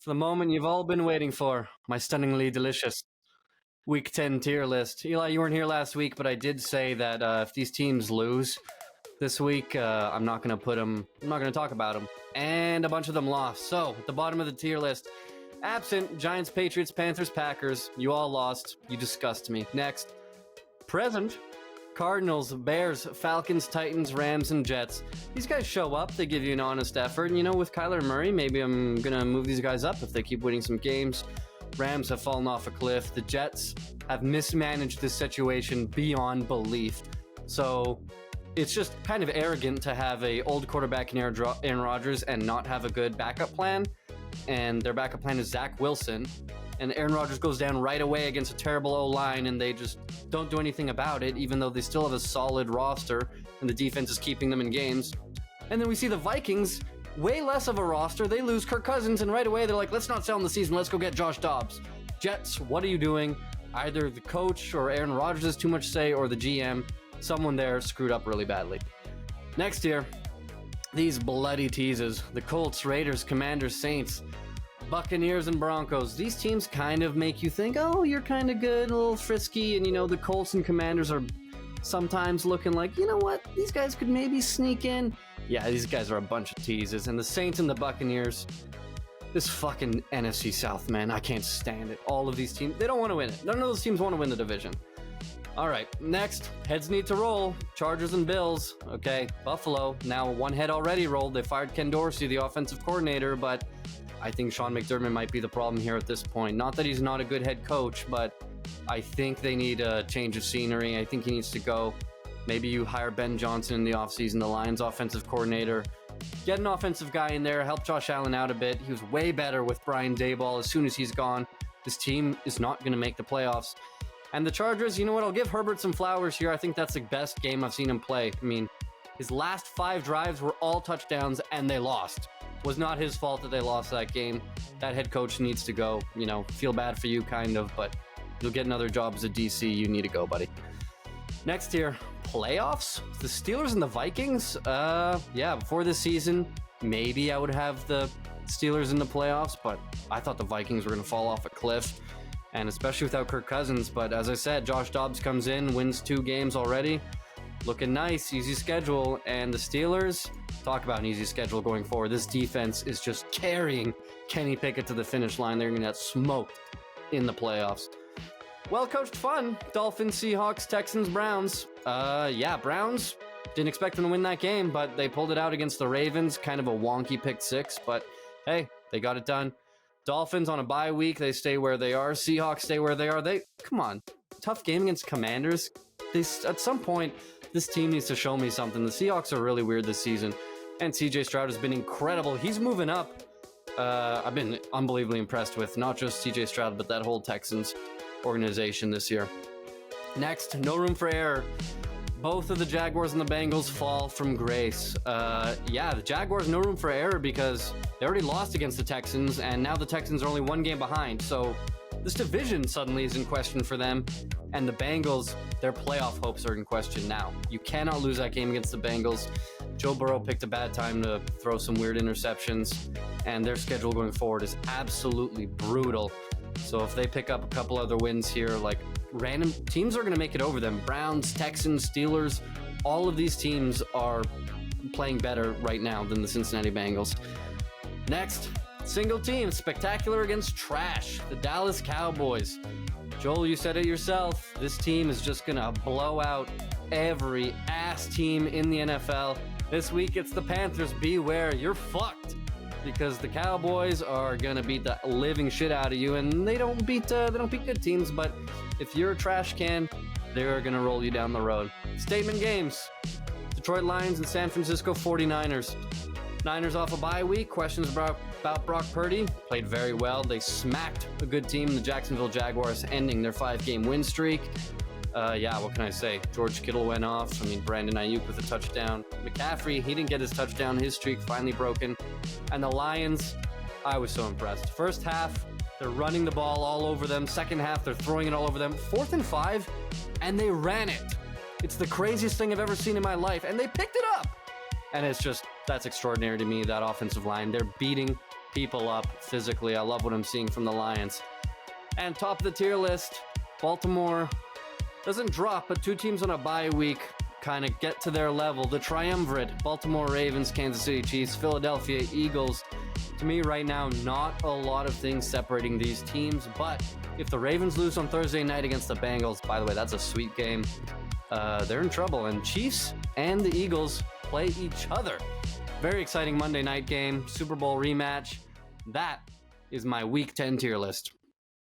The moment you've all been waiting for. My stunningly delicious Week 10 tier list. Eli, you weren't here last week, but I did say that if these teams lose this week, I'm not going to talk about them. And a bunch of them lost. So, at the bottom of the tier list, absent, Giants, Patriots, Panthers, Packers. You all lost. You disgust me. Next, present, Cardinals, Bears, Falcons, Titans, Rams, and Jets. These guys show up. They give you an honest effort. And, with Kyler Murray, maybe I'm going to move these guys up if they keep winning some games. Rams have fallen off a cliff. The Jets have mismanaged this situation beyond belief. So it's just kind of arrogant to have a old quarterback in Aaron Rodgers and not have a good backup plan. And their backup plan is Zach Wilson. And Aaron Rodgers goes down right away against a terrible O-line, and they just don't do anything about it, even though they still have a solid roster, and the defense is keeping them in games. And then we see the Vikings, way less of a roster. They lose Kirk Cousins, and right away they're like, let's not sell in the season, let's go get Josh Dobbs. Jets, what are you doing? Either the coach or Aaron Rodgers has too much say, or the GM. Someone there screwed up really badly. Next year, these bloody teases. The Colts, Raiders, Commanders, Saints, Buccaneers, and Broncos. These teams kind of make you think, oh, you're kind of good, a little frisky, and the Colts and Commanders are sometimes looking like, you know what, these guys could maybe sneak in. Yeah, these guys are a bunch of teases. And the Saints and the Buccaneers, this fucking NFC South, man, I can't stand it. All of these teams, they don't want to win it. None of those teams want to win the division. All right, next, heads need to roll. Chargers and Bills. Okay, Buffalo, now one head already rolled. They fired Ken Dorsey, the offensive coordinator, but I think Sean McDermott might be the problem here at this point. Not that he's not a good head coach, but I think they need a change of scenery. I think he needs to go. Maybe you hire Ben Johnson in the offseason, the Lions offensive coordinator. Get an offensive guy in there, help Josh Allen out a bit. He was way better with Brian Daboll. As soon as he's gone, this team is not going to make the playoffs. And the Chargers, you know what? I'll give Herbert some flowers here. I think that's the best game I've seen him play. I mean, his last 5 drives were all touchdowns, and they lost. It was not his fault that they lost that game. That head coach needs to go. Feel bad for you, kind of, but you'll get another job as a DC. You need to go, buddy. Next here, playoffs? The Steelers and the Vikings? Before this season, maybe I would have the Steelers in the playoffs, but I thought the Vikings were going to fall off a cliff, and especially without Kirk Cousins. But as I said, Josh Dobbs comes in, wins 2 games already. Looking nice, easy schedule. And the Steelers, talk about an easy schedule going forward. This defense is just carrying Kenny Pickett to the finish line. They're going to get smoked in the playoffs. Well-coached fun. Dolphins, Seahawks, Texans, Browns. Browns. Didn't expect them to win that game, but they pulled it out against the Ravens. Kind of a wonky pick 6, but hey, they got it done. Dolphins on a bye week. They stay where they are. Seahawks stay where they are. Come on. Tough game against Commanders. At some point, this team needs to show me something. The Seahawks are really weird this season, and CJ Stroud has been incredible. He's moving up. I've been unbelievably impressed with not just CJ Stroud, but that whole Texans organization this year. Next, no room for error. Both of the Jaguars and the Bengals fall from grace. The Jaguars, no room for error because they already lost against the Texans, and now the Texans are only 1 game behind. So this division suddenly is in question for them. And the Bengals, their playoff hopes are in question now. You cannot lose that game against the Bengals. Joe Burrow picked a bad time to throw some weird interceptions, and their schedule going forward is absolutely brutal. So if they pick up a couple other wins here, like random teams are going to make it over them. Browns, Texans, Steelers, all of these teams are playing better right now than the Cincinnati Bengals. Next, single team, spectacular against trash, the Dallas Cowboys. Joel, you said it yourself. This team is just going to blow out every ass team in the NFL. This week it's the Panthers. Beware, you're fucked. Because the Cowboys are going to beat the living shit out of you, and they don't beat good teams, but if you're a trash can, they're going to roll you down the road. Statement games. Detroit Lions and San Francisco 49ers. Niners off a bye week. Questions about Brock Purdy. Played very well. They smacked a good team, the Jacksonville Jaguars, ending their 5-game win streak. What can I say? George Kittle went off. Brandon Ayuk with a touchdown. McCaffrey, he didn't get his touchdown. His streak finally broken. And the Lions, I was so impressed. First half, they're running the ball all over them. Second half, they're throwing it all over them. 4th and 5, and they ran it. It's the craziest thing I've ever seen in my life, and they picked it up. And that's extraordinary to me, that offensive line. They're beating people up physically. I love what I'm seeing from the Lions. And top of the tier list, Baltimore doesn't drop, but two teams on a bye week kind of get to their level. The triumvirate, Baltimore Ravens, Kansas City Chiefs, Philadelphia Eagles. To me right now, not a lot of things separating these teams, but if the Ravens lose on Thursday night against the Bengals, by the way, that's a sweet game, they're in trouble. And Chiefs and the Eagles play each other. Very exciting Monday night game, Super Bowl rematch. That is my Week 10 tier list.